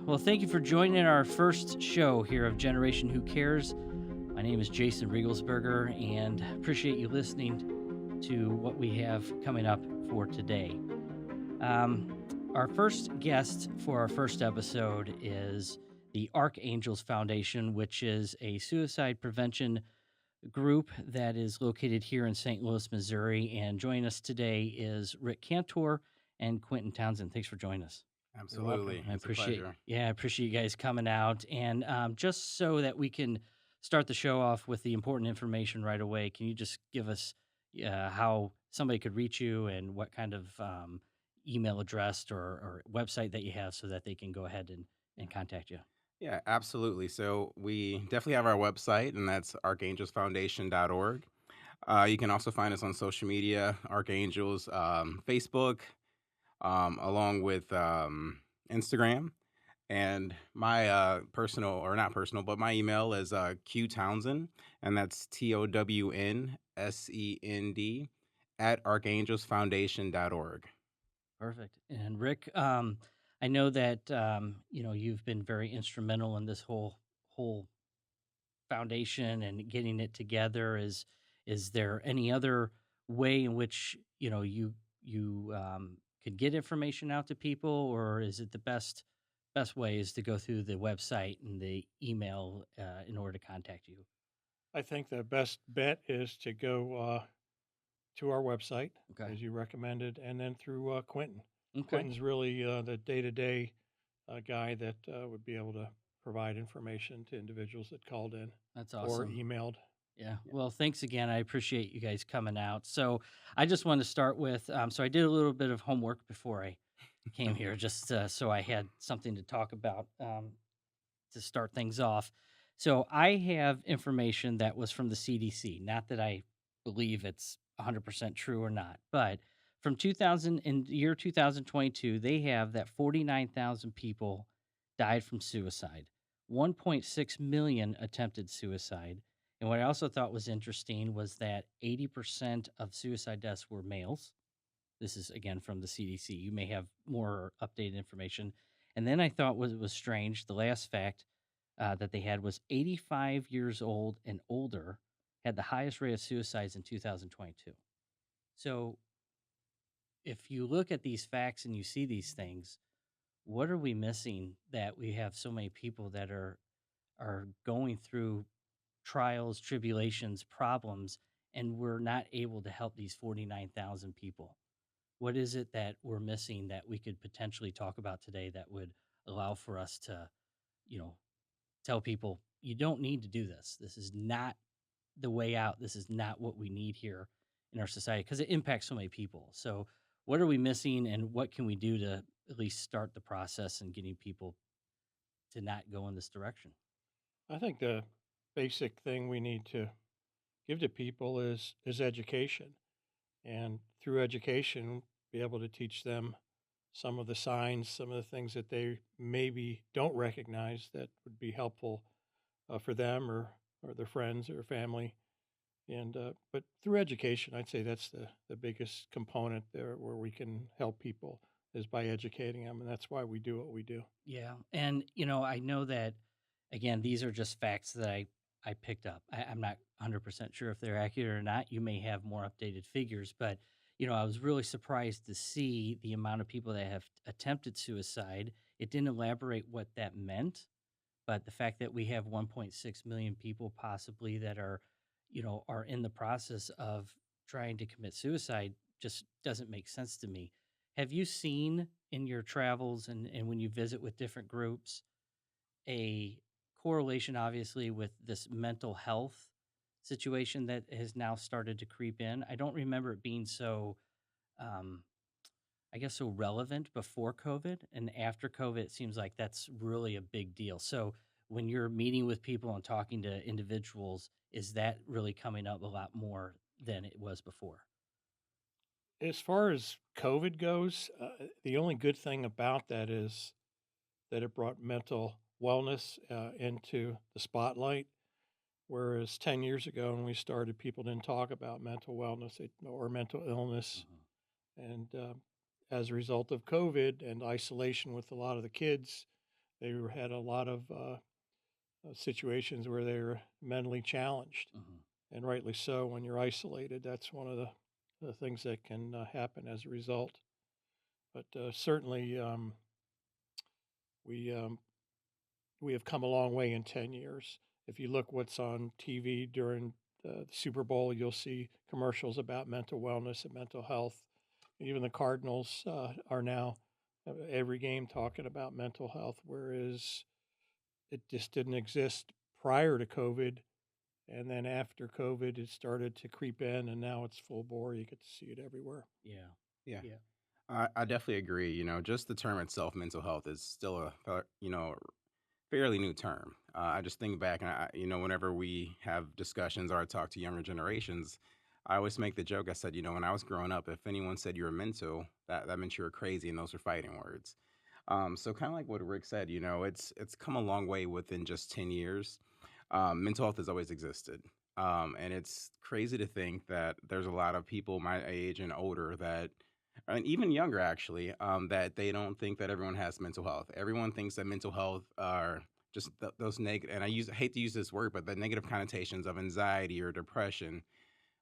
Well, thank you for joining our first show here of Generation Who Cares. My name is Jason Riegelsberger, and appreciate you listening to what we have coming up for today. Our first guest for our first episode is the Archangels Foundation, which is a suicide prevention group that is located here in St. Louis, Missouri. And joining us today is Rick Cantor and Quienton Townsend. Thanks for joining us. You're welcome. Absolutely. I It's a appreciate, pleasure. yeah, I appreciate you guys coming out. And just so that we can start the show off with the important information right away, can you just give us how somebody could reach you and what kind of email address or website that you have so that they can go ahead and contact you? Yeah, absolutely. So we definitely have our website, and that's archangelsfoundation.org. You can also find us on social media, Archangels, Facebook, along with Instagram. And my personal, or not personal, but my email is Q Townsend, and that's TOWNSEND at archangelsfoundation.org. Perfect. And Rick, I know that you've been very instrumental in this whole foundation and getting it together. Is there any other way in which you could get information out to people, or is it the best way is to go through the website and the email in order to contact you? I think the best bet is to go to our website, Okay. as you recommended, and then through Quentin. Okay. Quentin's really the day-to-day guy that would be able to provide information to individuals that called in That's or awesome. emailed. Yeah. Well, thanks again. I appreciate you guys coming out. So I just want to start with so I did a little bit of homework before I came here, just so I had something to talk about to start things off. So I have information that was from the CDC. Not that I believe it's 100% true or not, but from 2000 in the year 2022, they have that 49,000 people died from suicide. 1.6 million attempted suicide. And what I also thought was interesting was that 80% of suicide deaths were males. This is again from the CDC. You may have more updated information. And then I thought was strange. The last fact that they had was 85 years old and older had the highest rate of suicides in 2022. So if you look at these facts and you see these things, what are we missing that we have so many people that are going through trials, tribulations, problems, and we're not able to help these 49,000 people? What is it that we're missing that we could potentially talk about today that would allow for us to, you know, tell people you don't need to do this. This is not the way out. This is not what we need here in our society because it impacts so many people. So, what are we missing, and what can we do to at least start the process and getting people to not go in this direction? I think the basic thing we need to give to people is education, and through education, be able to teach them some of the signs, some of the things that they maybe don't recognize that would be helpful for them or their friends or family. And but through education, I'd say that's the biggest component there where we can help people is by educating them, and that's why we do what we do. Yeah, and I know that again, these are just facts that I picked up. I'm not 100% sure if they're accurate or not. You may have more updated figures, but I was really surprised to see the amount of people that have attempted suicide. It didn't elaborate what that meant, but the fact that we have 1.6 million people possibly that are in the process of trying to commit suicide just doesn't make sense to me. Have you seen in your travels and when you visit with different groups a correlation, obviously, with this mental health situation that has now started to creep in? I don't remember it being so, um, I guess, so relevant before COVID. And after COVID, it seems like that's really a big deal. So when you're meeting with people and talking to individuals, is that really coming up a lot more than it was before? As far as COVID goes, the only good thing about that is that it brought mental wellness into the spotlight. Whereas 10 years ago, when we started, people didn't talk about mental wellness or mental illness. Mhm. And as a result of COVID and isolation with a lot of the kids, had a lot of situations where they were mentally challenged, Hmm. and rightly so. When you're isolated, that's one of the things that can happen as a result. But certainly, we we have come a long way in 10 years. If you look what's on TV during the Super Bowl, you'll see commercials about mental wellness and mental health. Even the Cardinals are now every game talking about mental health, whereas it just didn't exist prior to COVID. And then after COVID, it started to creep in, and now it's full bore. You get to see it everywhere. Yeah. Yeah. Yeah. I definitely agree. Just the term itself, mental health, is still fairly new term. I just think back, and whenever we have discussions or I talk to younger generations, I always make the joke. I said, when I was growing up, if anyone said you were mental, that meant you were crazy, and those were fighting words. So kind of like what Rick said, it's come a long way within just 10 years. Mental health has always existed. And it's crazy to think that there's a lot of people my age and older and even younger actually, that they don't think that everyone has mental health. Everyone thinks that mental health are just those negative, and hate to use this word, but the negative connotations of anxiety or depression,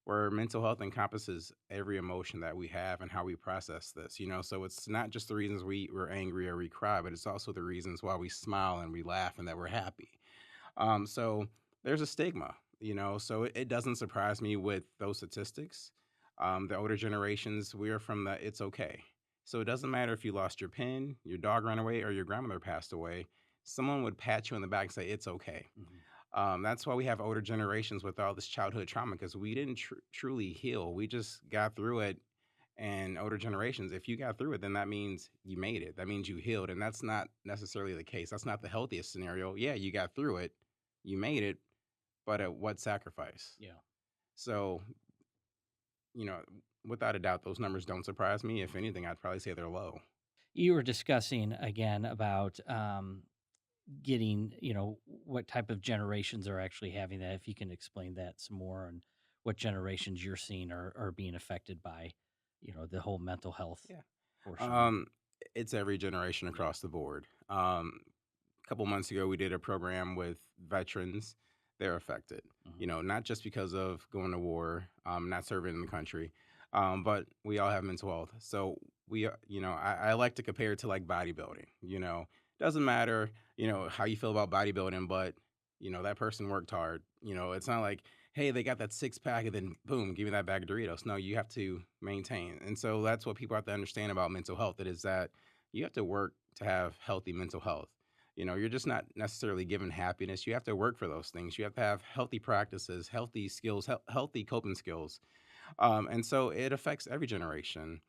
where mental health encompasses every emotion that we have and how we process this. So it's not just the reasons we're angry or we cry, but it's also the reasons why we smile and we laugh and that we're happy. So there's a stigma, so it doesn't surprise me with those statistics. The older generations, we're from the it's okay. So it doesn't matter if you lost your pen, your dog ran away, or your grandmother passed away. Someone would pat you on the back and say, it's okay. Hmm. That's why we have older generations with all this childhood trauma, because we didn't truly heal. We just got through it. And older generations, if you got through it, then that means you made it. That means you healed. And that's not necessarily the case. That's not the healthiest scenario. Yeah, you got through it, you made it, but at what sacrifice? Yeah. So, you know, without a doubt, those numbers don't surprise me. If anything, I'd probably say they're low. You were discussing again about getting, what type of generations are actually having that. If you can explain that some more, and what generations you're seeing are being affected by, the whole mental health Yeah. portion of it. Um, it's every generation Yeah. across the board. A couple months ago, we did a program with veterans. They're affected, Hmm. not just because of going to war, not serving in the country, but we all have mental health. So I like to compare it to like bodybuilding. Doesn't matter, how you feel about bodybuilding, but that person worked hard. It's not like, hey, they got that six pack and then boom, give me that bag of Doritos. No, you have to maintain. And so that's what people have to understand about mental health. It is that you have to work to have healthy mental health. You're just not necessarily given happiness. You have to work for those things. You have to have healthy practices, healthy skills, healthy coping skills. And so it affects every generation.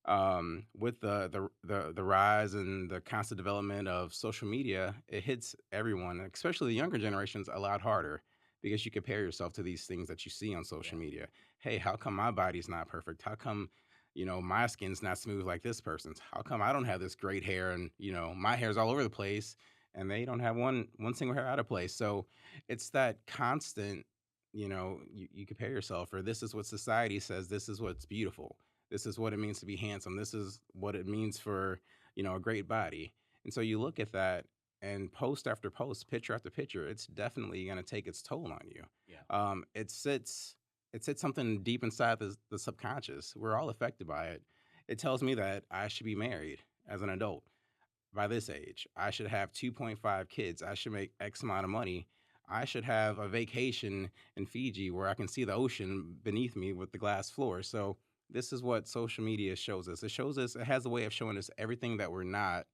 With the rise and the constant development of social media, it hits everyone, especially the younger generations, a lot harder because you compare yourself to these things that you see on social Yeah. media. Hey, how come my body's not perfect? How come, my skin's not smooth like this person's? How come I don't have this great hair and my hair's all over the place and they don't have one single hair out of place? So it's that constant, you compare yourself, or this is what society says, this is what's beautiful, this is what it means to be handsome. This is what it means for, a great body. And so you look at that and post after post, picture after picture, it's definitely going to take its toll on you. Yeah. It sits something deep inside the subconscious. We're all affected by it. It tells me that I should be married as an adult by this age. I should have 2.5 kids. I should make X amount of money. I should have a vacation in Fiji where I can see the ocean beneath me with the glass floor. So this is what social media shows us. It has a way of showing us everything that we're not,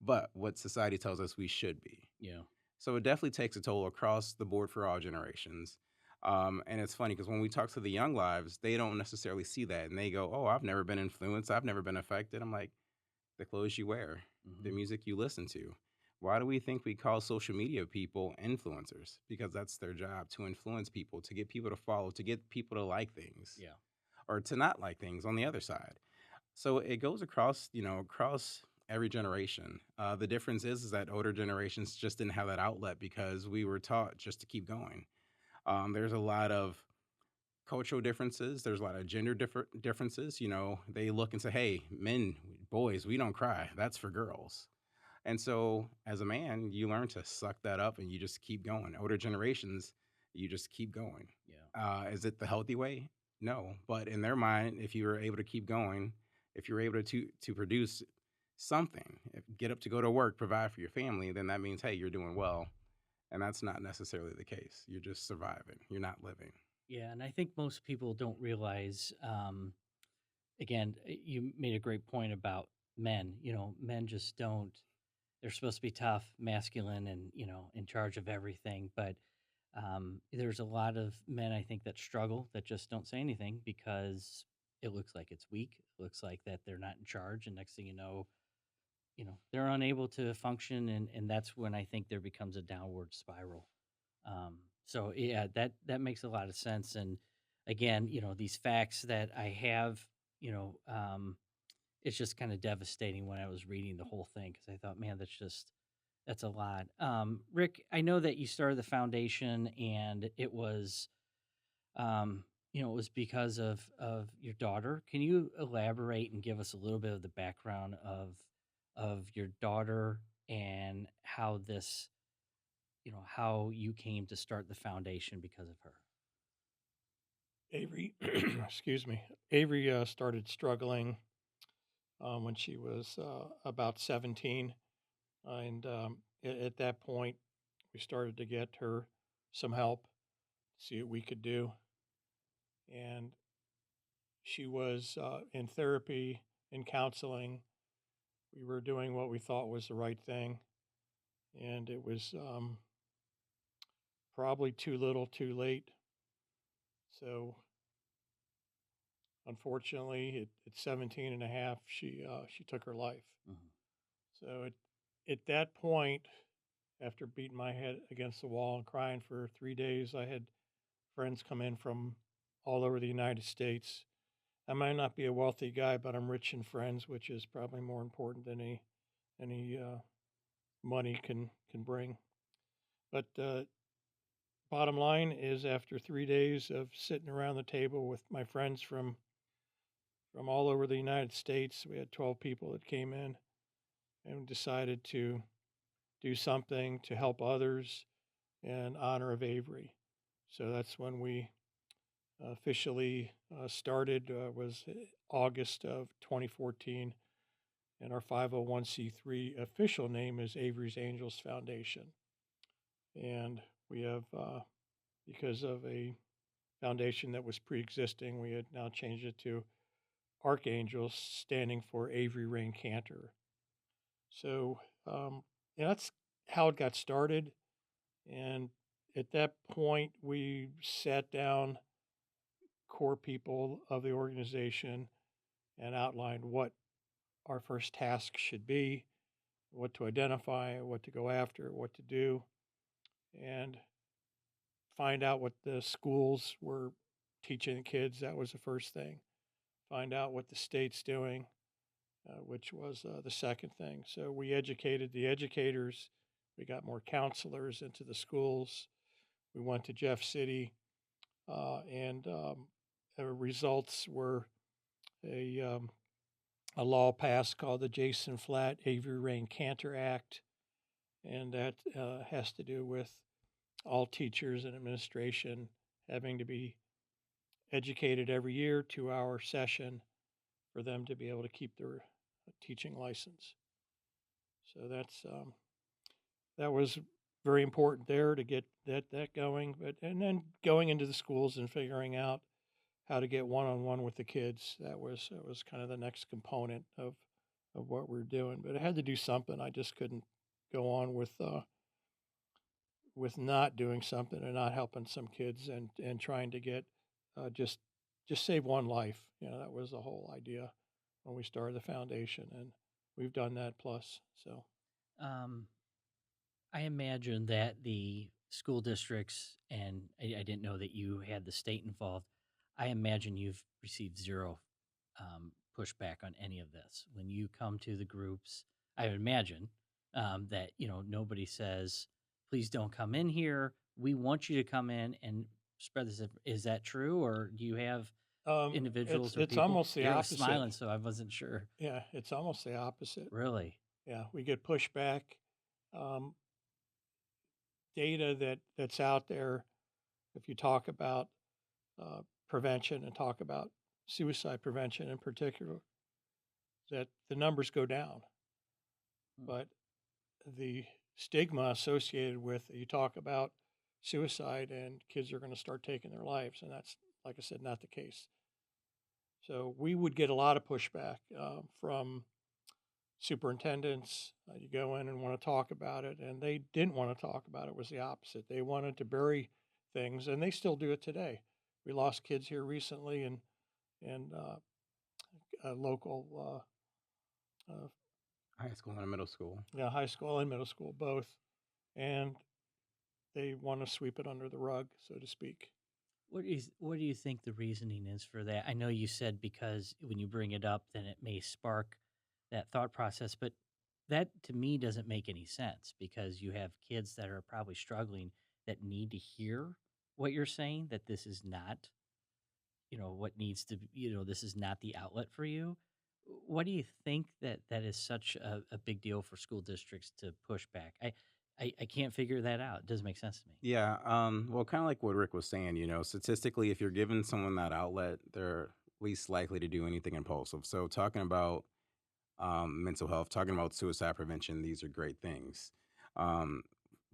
but what society tells us we should be. Yeah. So it definitely takes a toll across the board for all generations. And it's funny because when we talk to the young lives, they don't necessarily see that. And they go, oh, I've never been influenced. I've never been affected. I'm like, the clothes you wear, the Hmm. music you listen to. Why do we think we call social media people influencers? Because that's their job, to influence people, to get people to follow, to get people to like things Yeah. or to not like things on the other side. So it goes across every generation. The difference is that older generations just didn't have that outlet because we were taught just to keep going. There's a lot of cultural differences. There's a lot of gender differences. They look and say, "Hey, men, boys, we don't cry. That's for girls." And so, as a man, you learn to suck that up and you just keep going. Older generations, you just keep going. Yeah. Is it the healthy way? No, but in their mind, if you were able to keep going, if you're able to produce something, get up to go to work, provide for your family, then that means hey, you're doing well, and that's not necessarily the case. You're just surviving. You're not living. Yeah, and I think most people don't realize. Again, you made a great point about men. Men just don't. They're supposed to be tough, masculine, and in charge of everything. But there's a lot of men I think that struggle that just don't say anything because it looks like it's weak. It looks like that they're not in charge, and next thing they're unable to function, and that's when I think there becomes a downward spiral. So yeah, that makes a lot of sense. And again, these facts that I have, you know, um, it's just kind of devastating when I was reading the whole thing because I thought, man, that's a lot. Rick, I know that you started the foundation, and it was because of your daughter. Can you elaborate and give us a little bit of the background of your daughter and how you came to start the foundation because of her? Avery, excuse me, Avery started struggling when she was about 17. And at that point, we started to get her some help, see what we could do. And she was in therapy, in counseling. We were doing what we thought was the right thing. And it was probably too little, too late. So unfortunately, at 17 and a half, she took her life. Mhm. So at that point, after beating my head against the wall and crying for 3 days, I had friends come in from all over the United States. I might not be a wealthy guy, but I'm rich in friends, which is probably more important than any money can bring. But bottom line is, after 3 days of sitting around the table with my friends from all over the United States, we had 12 people that came in and decided to do something to help others in honor of Avery. So that's when we officially started, was August of 2014, and our 501c3 official name is Avery's Angels Foundation. And we have, because of a foundation that was pre-existing, we had now changed it to Archangels, standing for Avery Rain Cantor. So that's how it got started. And at that point, we sat down, core people of the organization, and outlined what our first task should be, what to identify, what to go after, what to do, and find out what the schools were teaching the kids. That was the first thing. Find out what the state's doing, which was the second thing. So we educated the educators. We got more counselors into the schools. We went to Jeff City, and the results were a a law passed called the Jason Flatt Avery Rain Cantor Act, and that has to do with all teachers and administration having to be educated every year, 2-hour session, for them to be able to keep their teaching license. So that was very important there to get that going. But and then going into the schools and figuring out how to get one-on-one with the kids. That was kind of the next component of what we're doing. But I had to do something. I just couldn't go on with not doing something and not helping some kids and trying to get just save one life. That was the whole idea when we started the foundation, and we've done that plus. So Um, I imagine that the school districts, and I didn't know that you had the state involved. I imagine you've received zero pushback on any of this. When you come to the groups, I would imagine that, nobody says, please don't come in here. We want you to come in and spread this. Is that true? Or do you have it's individuals or it's people? almost the You're opposite. smiling, so I wasn't sure. Yeah, it's almost the opposite. Really? Yeah, we get pushback. Um, Data that's out there, if you talk about prevention and talk about suicide prevention in particular, that the numbers go down. Mm. But the stigma associated with you talk about suicide and kids are going to start taking their lives, and that's, like I said, not the case. So we would get a lot of pushback from superintendents. You go in and want to talk about it, and they didn't want to talk about it. It was the opposite. They wanted to bury things, and they still do it today. We lost kids here recently, and a local uh, High school and middle school. yeah, high school and middle school both, and they want to sweep it under the rug, so to speak. What do you think the reasoning is for that? I know you said because when you bring it up, then it may spark that thought process, but that to me doesn't make any sense because you have kids that are probably struggling that need to hear what you're saying, that this is not, what needs to be, this is not the outlet for you. What do you think that is such a big deal for school districts to push back? I can't figure that out. It doesn't make sense to me. Yeah, well, kind of like what Rick was saying, statistically, if you're giving someone that outlet, they're least likely to do anything impulsive. So, talking about mental health, talking about suicide prevention, these are great things. Um,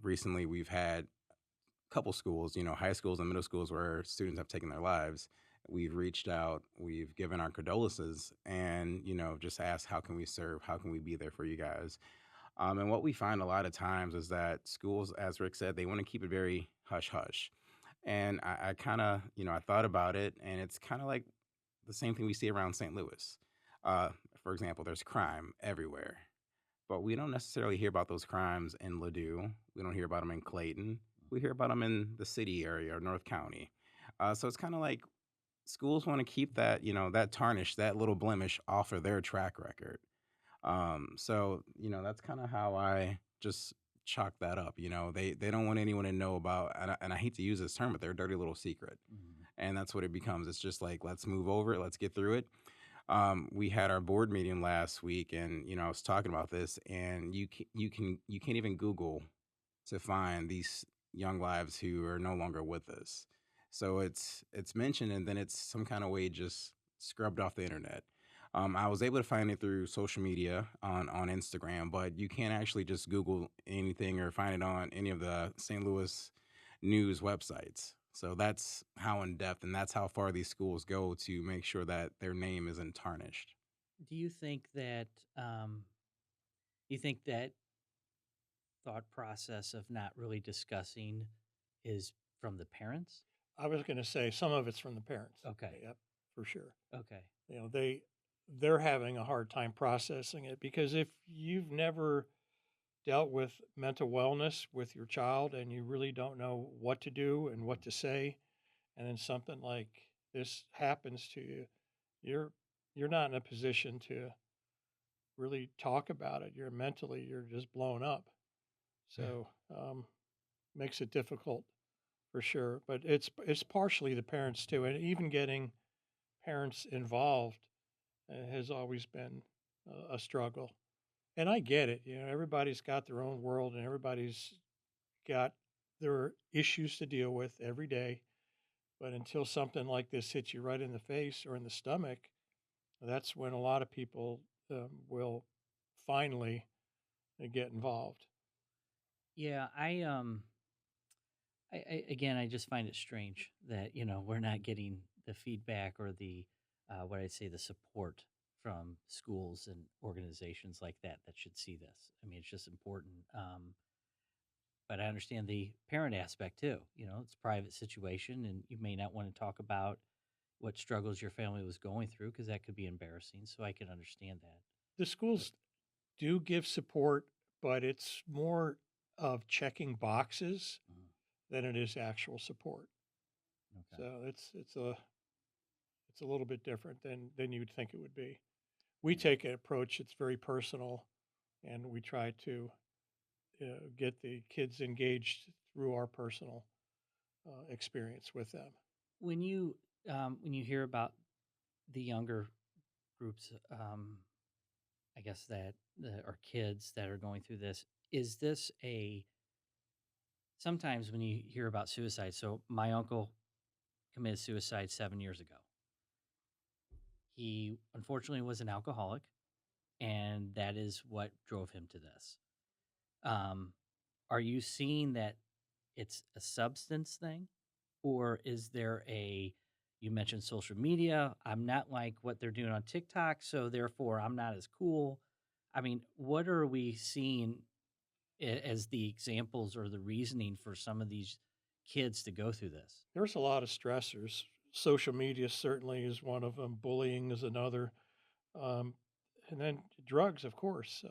Recently, we've had a couple schools, high schools and middle schools where students have taken their lives. We've reached out, we've given our condolences, and just asked, how can we serve? How can we be there for you guys? And what we find a lot of times is that schools, as Rick said, they want to keep it very hush hush. And I kind of, I thought about it, and it's kind of like the same thing we see around St. Louis. Uh, for example, there's crime everywhere, but we don't necessarily hear about those crimes in Ladue. We don't hear about them in Clayton. We hear about them in the city area or North County. So it's kind of like schools want to keep that, that tarnish, that little blemish off of their track record. So that's kind of how I just chalk that up. They don't want anyone to know about, and I hate to use this term, but their dirty little secret, Mhm. and that's what it becomes. It's just like, let's move over it, let's get through it. We had our board meeting last week, and I was talking about this, and you can't even Google to find these young lives who are no longer with us. So it's mentioned, and then it's some kind of way just scrubbed off the internet. I was able to find it through social media on Instagram, but you can't actually just Google anything or find it on any of the St. Louis news websites. So that's how in depth and that's how far these schools go to make sure that their name isn't tarnished. Do um, you think that thought process of not really discussing is from the parents? I was going to say some of it's from the parents. Okay. Yep, for sure. Okay. They're having a hard time processing it because if you've never dealt with mental wellness with your child and you really don't know what to do and what to say, and then something like this happens to you, you're you're not in a position to really talk about it. You're just blown up. So makes it difficult for sure. But it's partially the parents too, and even getting parents involved has always been a struggle. And I get it. Everybody's got their own world, and everybody's got their issues to deal with every day. But until something like this hits you right in the face or in the stomach, that's when a lot of people will finally get involved. Yeah, I again, I just find it strange that we're not getting the feedback or the what I'd say the support from schools and organizations like that should see this. I mean, it's just important. But I understand the parent aspect too. It's a private situation, and you may not want to talk about what struggles your family was going through because that could be embarrassing. So I can understand that. The But schools do give support, but it's more of checking boxes mm, than it is actual support. okay, So it's a little bit different than you'd think it would be. We yeah. take an approach that's very personal, and we try to get the kids engaged through our personal experience with them. When you hear about the younger groups, I guess that our kids that are going through this, is this a sometimes when you hear about suicide, so my uncle committed suicide 7 years ago. He unfortunately was an alcoholic, and that is what drove him to this. Um, are you seeing that it's a substance thing, or is there a you mentioned social media? I'm not like what they're doing on TikTok, so therefore I'm not as cool. I mean, what are we seeing as the examples or the reasoning for some of these kids to go through this? There's a lot of stressors. Social media certainly is one of them. Bullying is another. Um, and then drugs, of course.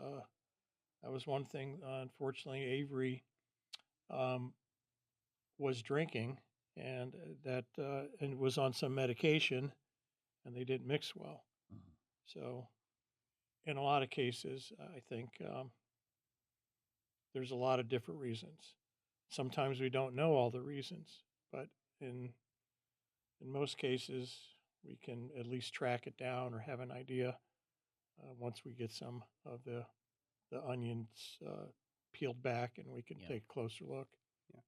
That was one thing. Unfortunately, Avery um, was drinking, and and was on some medication, and they didn't mix well. Mhm. So, in a lot of cases, I think there's a lot of different reasons. Sometimes we don't know all the reasons, but in in most cases, we can at least track it down or have an idea once we get some of the onions peeled back, and we can Yeah. take a closer look. Yeah.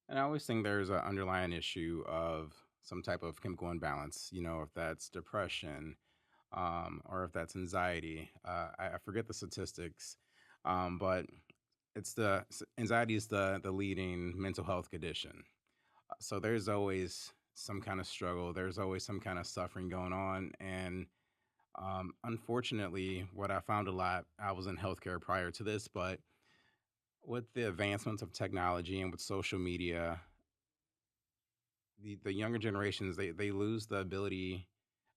And I always think there's an underlying issue of some type of chemical imbalance, if that's depression, or if that's anxiety. I forget the statistics, but anxiety is the leading mental health condition. So there's always some kind of struggle. There's always some kind of suffering going on. And unfortunately, what I found a lot, I was in healthcare prior to this, but with the advancements of technology and with social media, the younger generations they lose the ability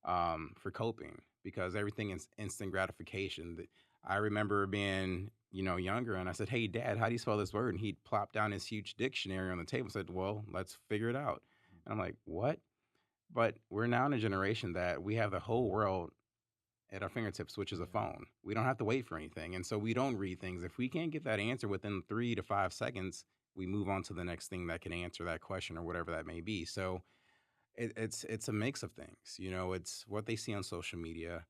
for coping because everything is instant gratification. I remember being younger, and I said, "Hey, Dad, how do you spell this word?" And he'd plop down his huge dictionary on the table and said, "Well, let's figure it out." And I'm like, "What?" But we're now in a generation that we have the whole world at our fingertips, which is a Yeah. phone. We don't have to wait for anything. And so we don't read things. If we can't get that answer within 3 to 5 seconds, we move on to the next thing that can answer that question or whatever that may be. So it's a mix of things. It's what they see on social media.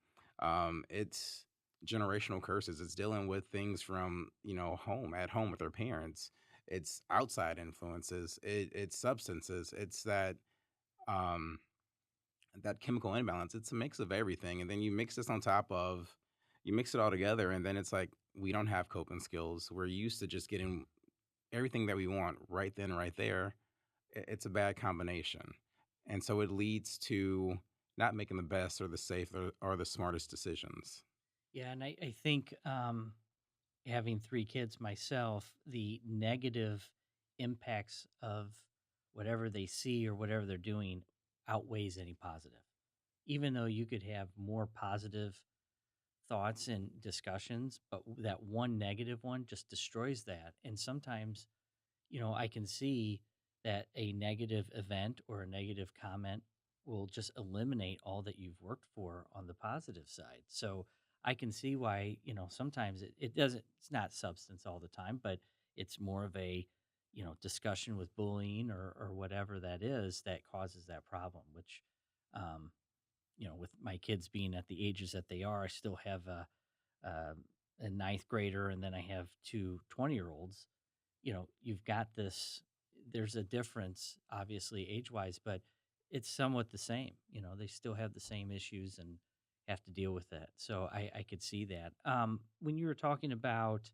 It's generational curses. It's dealing with things from home at home with their parents. It's outside influences. It's substances. It's um, that chemical imbalance. It's a mix of everything, and then you mix it all together, and then it's like we don't have coping skills. We're used to just getting everything that we want right then, right there. It's a bad combination. And so it leads to not making the best or the safe or the smartest decisions. Yeah, and I think having three kids myself, the negative impacts of whatever they see or whatever they're doing outweighs any positive. Even though you could have more positive thoughts and discussions, but that one negative one just destroys that. And sometimes, I can see that a negative event or a negative comment will just eliminate all that you've worked for on the positive side. So I can see why, sometimes it doesn't, it's not substance all the time, but it's more of a, discussion with bullying or whatever that is that causes that problem, which, um, with my kids being at the ages that they are, I still have um, a ninth grader, and then I have two 20-year-olds. You've got this, there's a difference, obviously, age wise, but it's somewhat the same. They still have the same issues and have to deal with that. So I could see that. When you were talking about,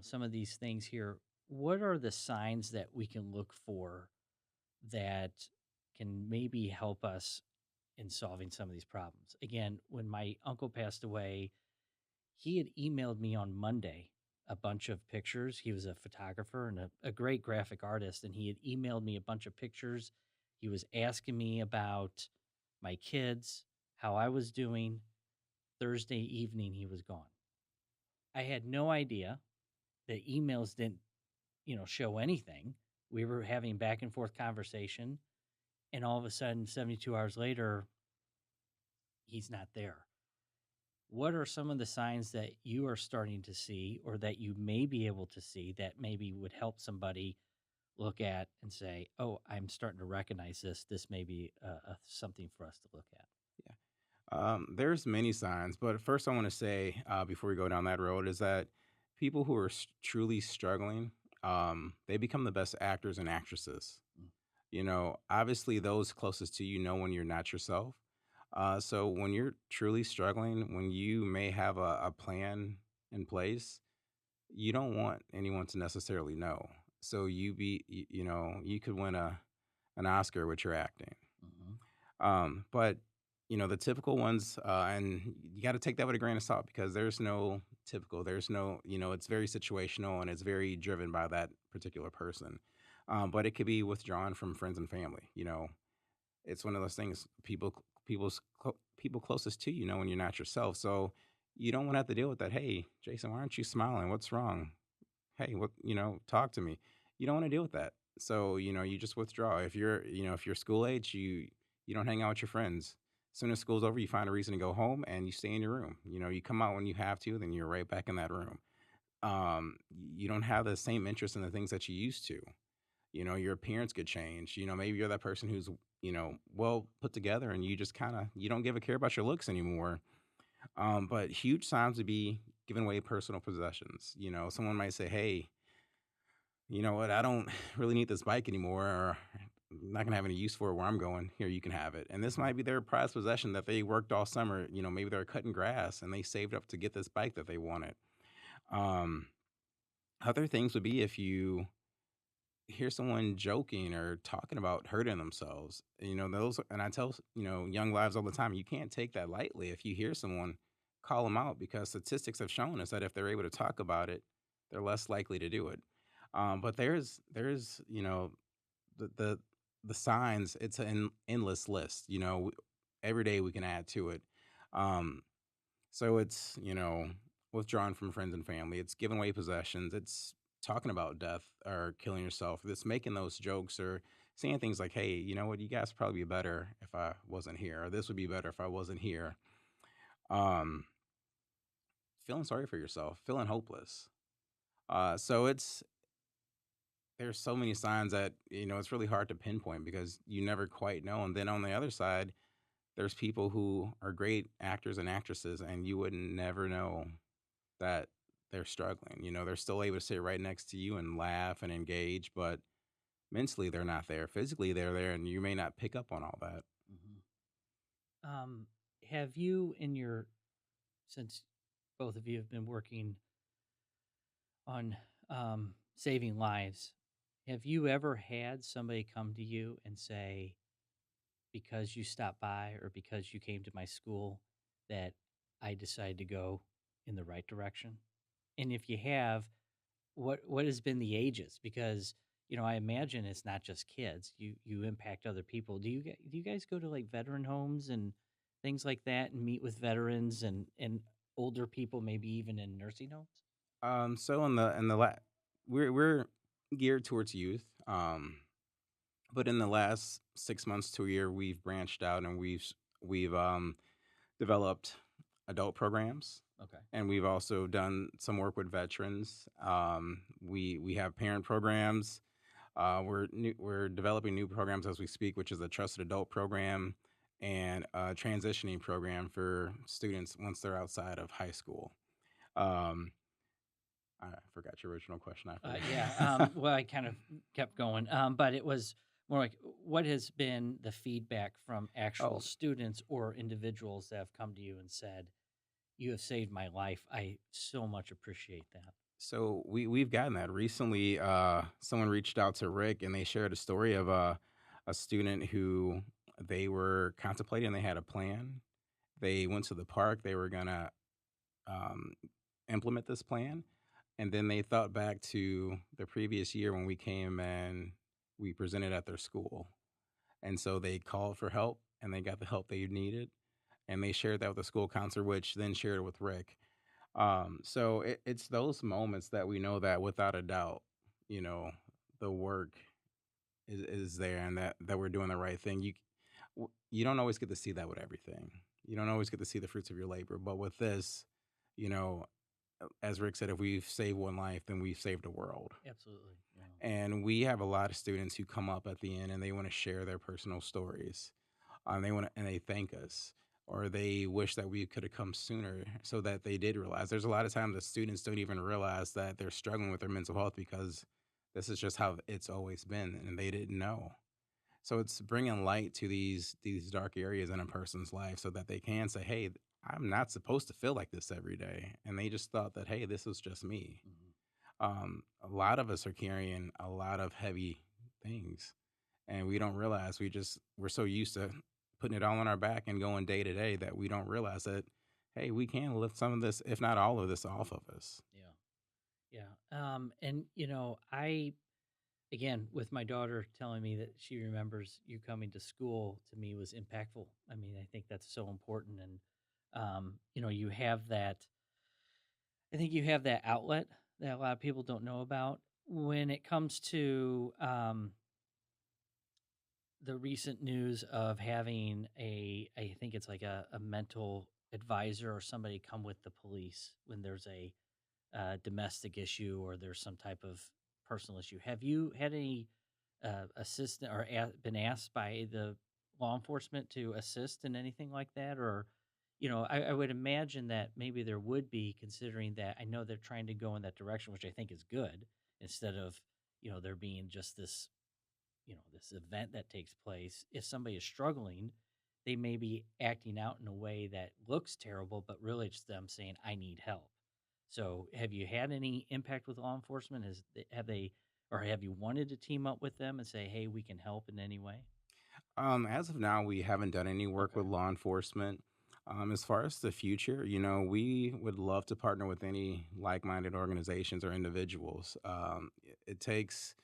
some of these things here, what are the signs that we can look for that can maybe help us in solving some of these problems? Again, when my uncle passed away, he had emailed me on Monday a bunch of pictures. He was a photographer and a great graphic artist, and he had emailed me a bunch of pictures. He was asking me about my kids, how I was doing. Thursday evening, he was gone. I had no idea. The emails didn't, show anything. We were having back and forth conversation, and all of a sudden, 72 hours later, he's not there. What are some of the signs that you are starting to see or that you may be able to see that maybe would help somebody look at and say, "Oh, I'm starting to recognize this. This may be something for us to look at." There's many signs, but first I want to say before we go down that road is that people who are truly struggling, they become the best actors and actresses. Mm. Obviously those closest to you know when you're not yourself. So when you're truly struggling, when you may have a plan in place, you don't want anyone to necessarily know. So you could win an Oscar with your acting. Mhm. But the typical ones, and you got to take that with a grain of salt because there's no typical. There's no, it's very situational and it's very driven by that particular person. But it could be withdrawn from friends and family. It's one of those things. People closest to you know when you're not yourself. So you don't want to have to deal with that. Hey, Jason, why aren't you smiling? What's wrong? Hey, talk to me. You don't want to deal with that. So, you just withdraw. If you're school age, you don't hang out with your friends. As soon as school's over, you find a reason to go home and you stay in your room. You come out when you have to, then you're right back in that room. You don't have the same interest in the things that you used to. Your appearance could change. Maybe you're that person who's, well put together and you just kind of you don't give a care about your looks anymore. But huge signs would be giving away personal possessions. Someone might say, "Hey, you know what? I don't really need this bike anymore, or I'm not gonna have any use for it where I'm going. Here, you can have it." And this might be their prized possession that they worked all summer. Maybe they're cutting grass and they saved up to get this bike that they wanted. Um, Other things would be if you hear someone joking or talking about hurting themselves. Those, and I tell young lives all the time, you can't take that lightly. If you hear someone, call them out because statistics have shown us that if they're able to talk about it, they're less likely to do it. But there's the the signs. It's an endless list. Every day we can add to it. Um, so it's, withdrawn from friends and family. It's giving away possessions. It's talking about death or killing yourself. It's making those jokes or saying things like, "Hey, you know what? You guys would probably be better if I wasn't here, or this would be better if I wasn't here." Um, Feeling sorry for yourself, feeling hopeless. So there's so many signs that it's really hard to pinpoint because you never quite know. And then on the other side, there's people who are great actors and actresses, and you would never know that they're struggling. They're still able to sit right next to you and laugh and engage, but mentally they're not there. Physically they're there, and you may not pick up on all that. Mhm. Um, have you in your since both of you have been working on saving lives, have you ever had somebody come to you and say, because you stopped by or because you came to my school, that I decided to go in the right direction? And if you have, what has been the ages? Because I imagine it's not just kids. You impact other people. Do you guys go to like veteran homes and things like that and meet with veterans and older people, maybe even in nursing homes? So we're geared towards youth. But in the last 6 months to a year, we've branched out and we've developed adult programs, Okay. and we've also done some work with veterans. We have parent programs. We're developing new programs as we speak, which is a trusted adult program and a transitioning program for students once they're outside of high school. Um, I forgot your original question. I forgot. Yeah. Well, I kind of kept going, but it was more like, what has been the feedback from actual Oh, students or individuals that have come to you and said, "You have saved my life. I so much appreciate that." so we've gotten that recently. Someone reached out to Rick and they shared a story of a student who they were contemplating. They had a plan. They went to the park. They were gonna um, implement this plan. And then they thought back to the previous year when we came and we presented at their school. And so they called for help and they got the help they needed. And they shared that with the school counselor, which then shared it with Rick. So it's those moments that we know that without a doubt, you know, the work is there and that we're doing the right thing. You don't always get to see that with everything. You don't always get to see the fruits of your labor. But with this, you know, as Rick said, if we've saved one life, then we've saved a world. Absolutely. Yeah. And we have a lot of students who come up at the end and they want to share their personal stories. They want to, and they thank us. or they wish that we could have come sooner so that they did realize. There's a lot of times that students don't even realize that they're struggling with their mental health because this is just how it's always been and they didn't know. So it's bringing light to these dark areas in a person's life so that they can say, "Hey, I'm not supposed to feel like this every day." And they just thought that, "Hey, this was just me." Mhm. A lot of us are carrying a lot of heavy things, and we don't realize we're so used to putting it all on our back and going day to day that we don't realize that, hey, we can lift some of this, if not all of this, off of us. Yeah. Yeah. And I again with my daughter telling me that she remembers you coming to school to me was impactful. I mean, I think that's so important, and you have that. I think you have that outlet that a lot of people don't know about when it comes to the recent news of having I think it's like a mental advisor or somebody come with the police when there's a domestic issue or there's some type of personal issue. Have you had any assistant or been asked by the law enforcement to assist in anything like that? Or, I would imagine that maybe there would be, considering that I know they're trying to go in that direction, which I think is good, instead of, there being just this event that takes place. If somebody is struggling, they may be acting out in a way that looks terrible, but really it's them saying, I need help. So, have you had any impact with law enforcement? Have they, or have you wanted to team up with them and say, "Hey, we can help in any way"? As of now, we haven't done any work Okay. with law enforcement. As far as the future, we would love to partner with any like-minded organizations or individuals. It takes,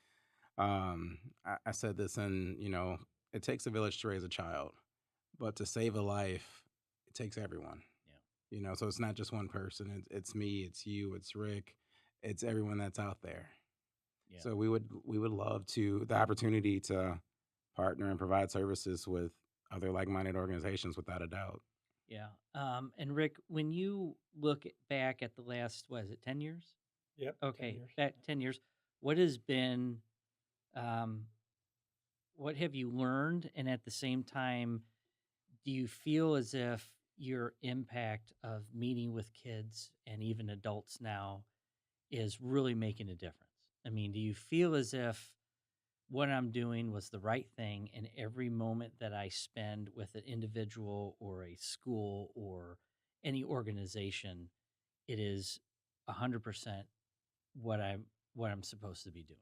I said this, and it takes a village to raise a child, but to save a life, it takes everyone. Yeah. So it's not just one person. It's me, it's you, it's Rick, it's everyone that's out there. Yeah. So we would love to the opportunity to partner and provide services with other like-minded organizations without a doubt. Yeah. And Rick, when you look back at the last, what is it, 10 years? Yep, 10 Okay, years. back 10 years, what has been, um, what have you learned? And at the same time, do you feel as if your impact of meeting with kids and even adults now is really making a difference? I mean, do you feel as if what I'm doing was the right thing and every moment that I spend with an individual or a school or any organization, it is 100% what I'm supposed to be doing?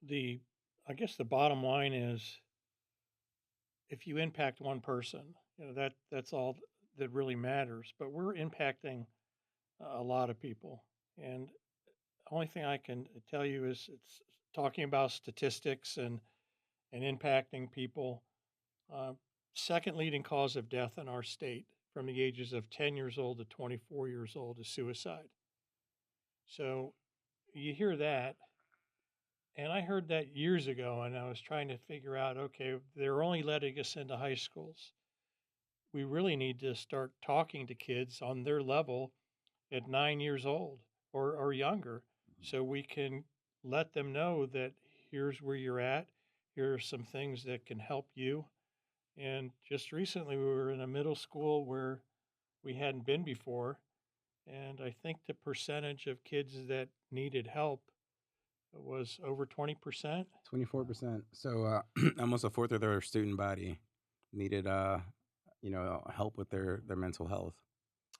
The I guess the bottom line is if you impact one person, that's all that really matters. But we're impacting a lot of people, and the only thing I can tell you is it's talking about statistics and impacting people. Uh, Second leading cause of death in our state from the ages of 10 years old to 24 years old is suicide. So you hear that, and I heard that years ago, and I was trying to figure out okay, they're only letting us into high schools. We really need to start talking to kids on their level at 9 years old or younger Mhm. so we can let them know that here's where you're at. Here are some things that can help you. And just recently, we were in a middle school where we hadn't been before. And I think the percentage of kids that needed help was over 20%. 24%. So almost a fourth of their student body needed help with their mental health.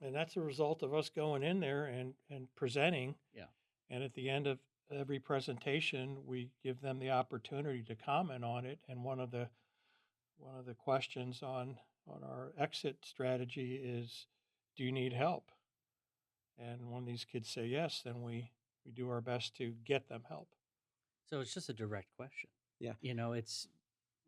And that's a result of us going in there and presenting. Yeah. And at the end of every presentation, we give them the opportunity to comment on it. And one of the questions on our exit strategy is, do you need help? And when these kids say yes, then we do our best to get them help. So it's just a direct question. Yeah. It's,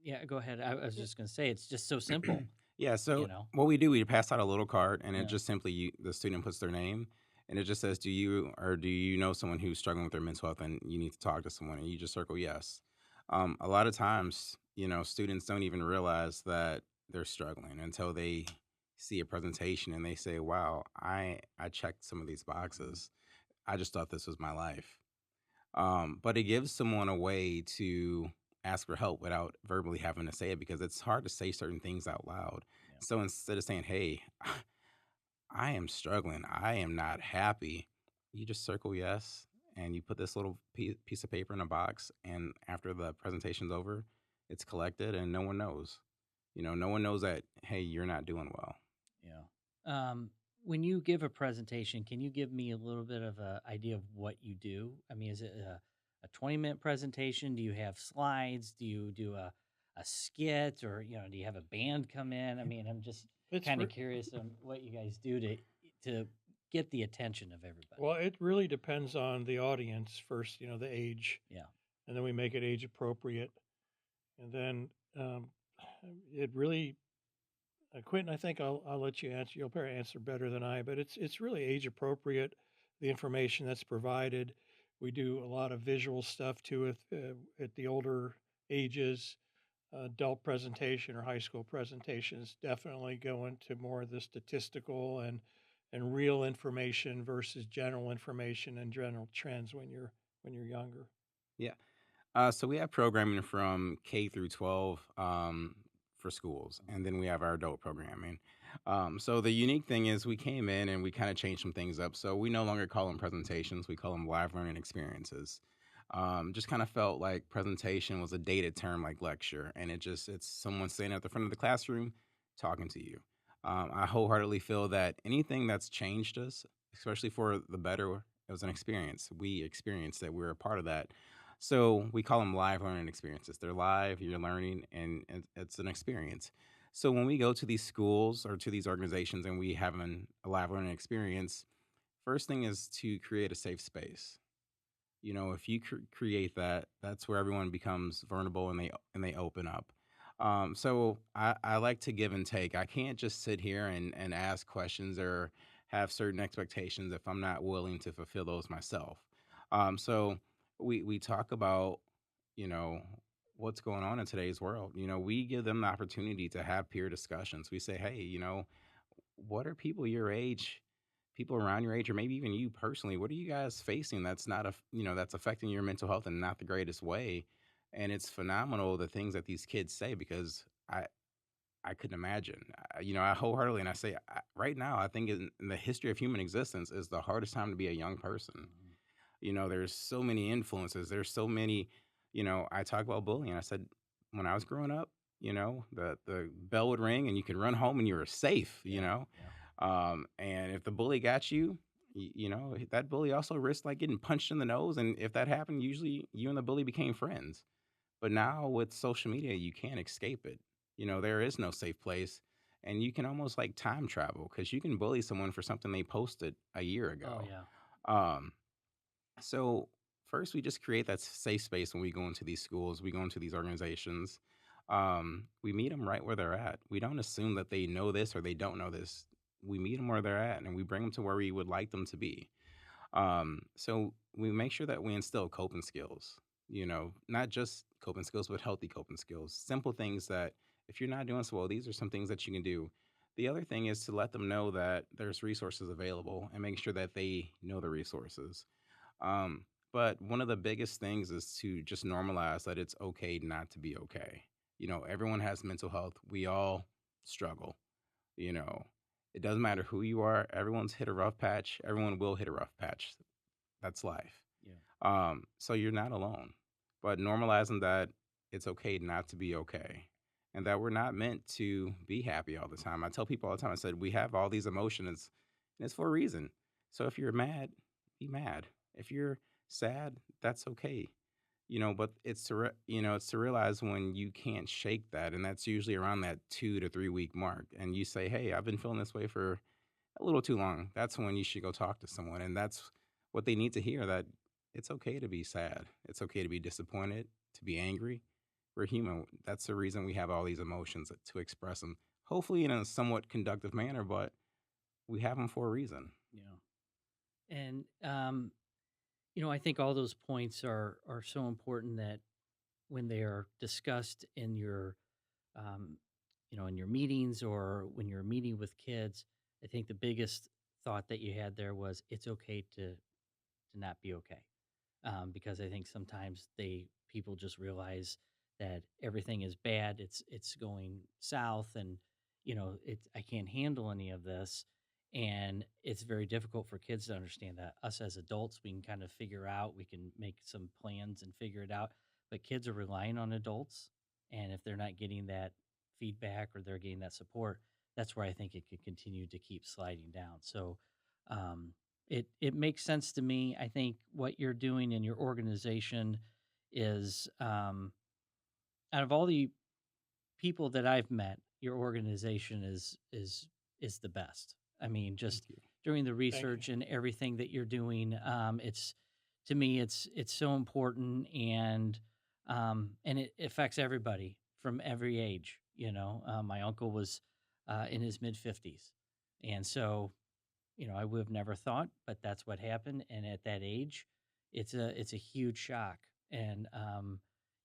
yeah, go ahead. I was Yeah. just going to say, it's just so simple, Yeah, you so know? what we do, we pass out a little card, and it Yeah. just simply the student puts their name, and it just says, "Do you know someone who's struggling with their mental health, and you need to talk to someone?" And you just circle yes. A lot of times, students don't even realize that they're struggling until they see a presentation and they say, "Wow, I checked some of these Mhm. boxes. I just thought this was my life." But it gives someone a way to ask for help without verbally having to say it because it's hard to say certain things out loud. Yeah. So instead of saying, "Hey, I am struggling. I am not happy," you just circle yes and you put this little piece of paper in a box. And after the presentation's over, it's collected and no one knows. No one knows that, hey, you're not doing well. Yeah. When you give a presentation, can you give me a little bit of an idea of what you do? I mean, is it a 20-minute presentation? Do you have slides? Do you do a skit, or do you have a band come in? I mean, I'm just It's kind of re- curious on what you guys do to get the attention of everybody. well, it really depends on the audience first, the age, Yeah. and then we make it age appropriate. And then um, it really, Quentin, I think I'll let you answer. You'll probably answer better than I, but it's really age appropriate. The information that's provided, we do a lot of visual stuff too at the older ages. Adult presentation or high school presentations definitely go into more of the statistical and real information versus general information and general trends when you're younger. Yeah. So we have programming from K through 12 for schools, and then we have our adult programming. So the unique thing is we came in and we kind of changed some things up. So we no longer call them presentations; we call them live learning experiences. Just kind of felt like presentation was a dated term like lecture, and it's someone standing at the front of the classroom talking to you. I wholeheartedly feel that anything that's changed us, especially for the better, it was an experience. We experienced that. We were a part of that, so we call them live learning experiences. They're live, you're learning, and it's an experience. So when we go to these schools or to these organizations and we have a live learning experience, first thing is to create a safe space. If you create that, that's where everyone becomes vulnerable and they open up. So I like to give and take. I can't just sit here and ask questions or have certain expectations if I'm not willing to fulfill those myself. So we talk about you know what's going on in today's world. We give them the opportunity to have peer discussions. We say, hey, what are people your age, people around your age, or maybe even you personally, what are you guys facing that's not that's affecting your mental health in not the greatest way? And it's phenomenal the things that these kids say because I couldn't imagine. I wholeheartedly and I say right now, I think in the history of human existence is the hardest time to be a young person. Mhm. There's so many influences. There's so many, I talk about bullying. I said when I was growing up, the bell would ring and you could run home and you were safe, Yeah. Yeah. and if the bully got you, that bully also risked like getting punched in the nose. And if that happened, usually you and the bully became friends. But now with social media, you can't escape it. There is no safe place. And you can almost like time travel because you can bully someone for something they posted a year Oh ago. yeah. Um, so first, we just create that safe space when we go into these schools, we go into these organizations. We meet them right where they're at. We don't assume that they know this or they don't know this. We meet them where they're at, and we bring them to where we would like them to be. So we make sure that we instill coping skills. Not just coping skills, but healthy coping skills. Simple things that if you're not doing so well, these are some things that you can do. The other thing is to let them know that there's resources available and make sure that they know the resources. But one of the biggest things is to just normalize that it's okay not to be okay. Everyone has mental health. We all struggle. You know, it doesn't matter who you are. Everyone's hit a rough patch. Everyone will hit a rough patch. That's life. Yeah. So you're not alone. But normalizing that it's okay not to be okay. And that we're not meant to be happy all the time. I tell people all the time, I said, we have all these emotions and it's for a reason. So if you're mad, be mad. If you're sad, that's okay. But it's to realize when you can't shake that. And that's usually around that 2 to 3 week mark. And you say, hey, I've been feeling this way for a little too long. That's when you should go talk to someone. And that's what they need to hear, that it's okay to be sad. It's okay to be disappointed, to be angry. We're human. That's the reason we have all these emotions to express them, hopefully in a somewhat conductive manner, but we have them for a reason. Yeah. And I think all those points are so important that when they are discussed in your um, in your meetings or when you're meeting with kids, I think the biggest thought that you had there was it's okay to not be okay, because I think sometimes people just realize that everything is bad, it's going south, and I can't handle any of this. And it's very difficult for kids to understand that. Us as adults, we can kind of figure out, we can make some plans and figure it out, but kids are relying on adults, and if they're not getting that feedback or they're getting that support, that's where I think it could continue to keep sliding down. So um, it makes sense to me. I think what you're doing in your organization is, out of all the people that I've met, your organization is the best. I mean, Thank just you. doing the Thank you. research and everything that you're doing, it's to me, it's so important, and it affects everybody from every age. My uncle was in his mid 50s, and so I would have never thought, but that's what happened. And at that age, it's a huge shock. And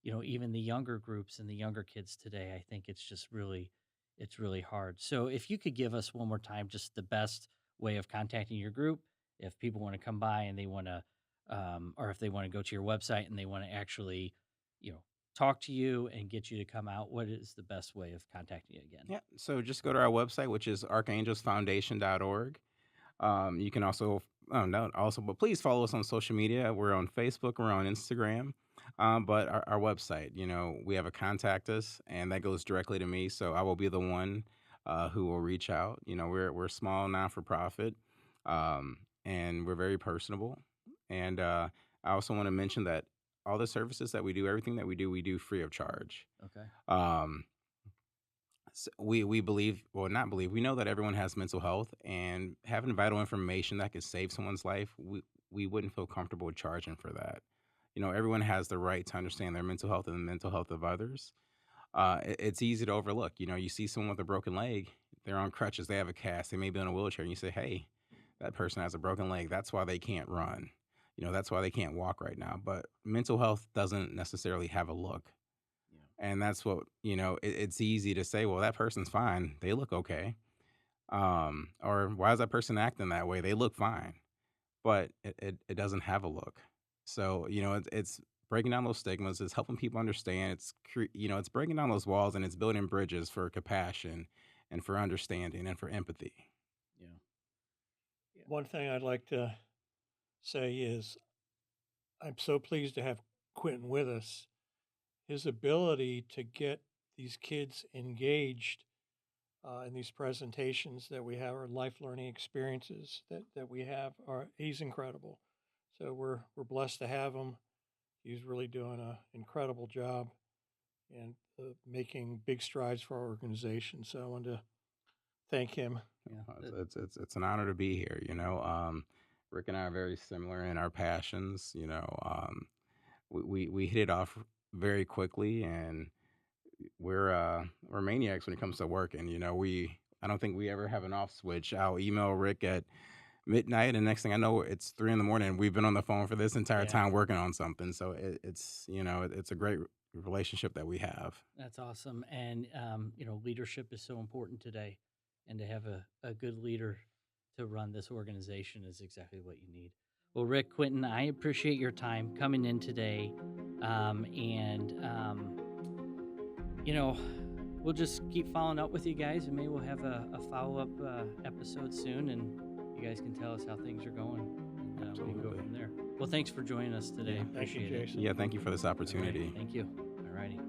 even the younger groups and the younger kids today, I think it's really hard. So if you could give us one more time, just the best way of contacting your group, if people want to come by and they want to, or if they want to go to your website and they want to actually, you know, talk to you and get you to come out, what is the best way of contacting you again? Yeah. So just go to our website, which is archangelsfoundation.org. You can also, oh no, also, but please follow us on social media. We're on Facebook, we're on Instagram. But our website, we have a contact us, and that goes directly to me. So I will be the one who will reach out. We're a small non for profit, and we're very personable. And I also want to mention that all the services that we do, everything that we do free of charge. Okay. Um, we believe, well, not believe, we know that everyone has mental health, and having vital information that could save someone's life, we wouldn't feel comfortable charging for that. Everyone has the right to understand their mental health and the mental health of others. It's easy to overlook. You see someone with a broken leg, they're on crutches, they have a cast, they may be in a wheelchair, and you say, hey, that person has a broken leg. That's why they can't run. That's why they can't walk right now. But mental health doesn't necessarily have a look. Yeah. And that's what, it's easy to say, well, that person's fine. They look okay. Or why is that person acting that way? They look fine, but it doesn't have a look. So, it's breaking down those stigmas. It's helping people understand. It's breaking down those walls, and it's building bridges for compassion and for understanding and for empathy. Yeah. Yeah. One thing I'd like to say is I'm so pleased to have Quentin with us. His ability to get these kids engaged in these presentations that we have, or life learning experiences that we have, he's incredible. So we're blessed to have him. He's really doing an incredible job and making big strides for our organization. So I want to thank him. Yeah. It's an honor to be here. Rick and I are very similar in our passions. We hit it off very quickly, and we're maniacs when it comes to working. I don't think we ever have an off switch. I'll email Rick at midnight, and next thing I know, it's 3 in the morning. We've been on the phone for this entire Yeah. time working on something. So it's a great relationship that we have. That's awesome. And, leadership is so important today. And to have a good leader to run this organization is exactly what you need. Well, Rick, Quentin, I appreciate your time coming in today. We'll just keep following up with you guys, and maybe we'll have a follow up episode soon, and you guys can tell us how things are going. And we can go Absolutely. from there. Well, thanks for joining us today. Yeah. Thank you, Appreciate it. Jason. Yeah, thank you for this All right. opportunity. Thank you. All righty.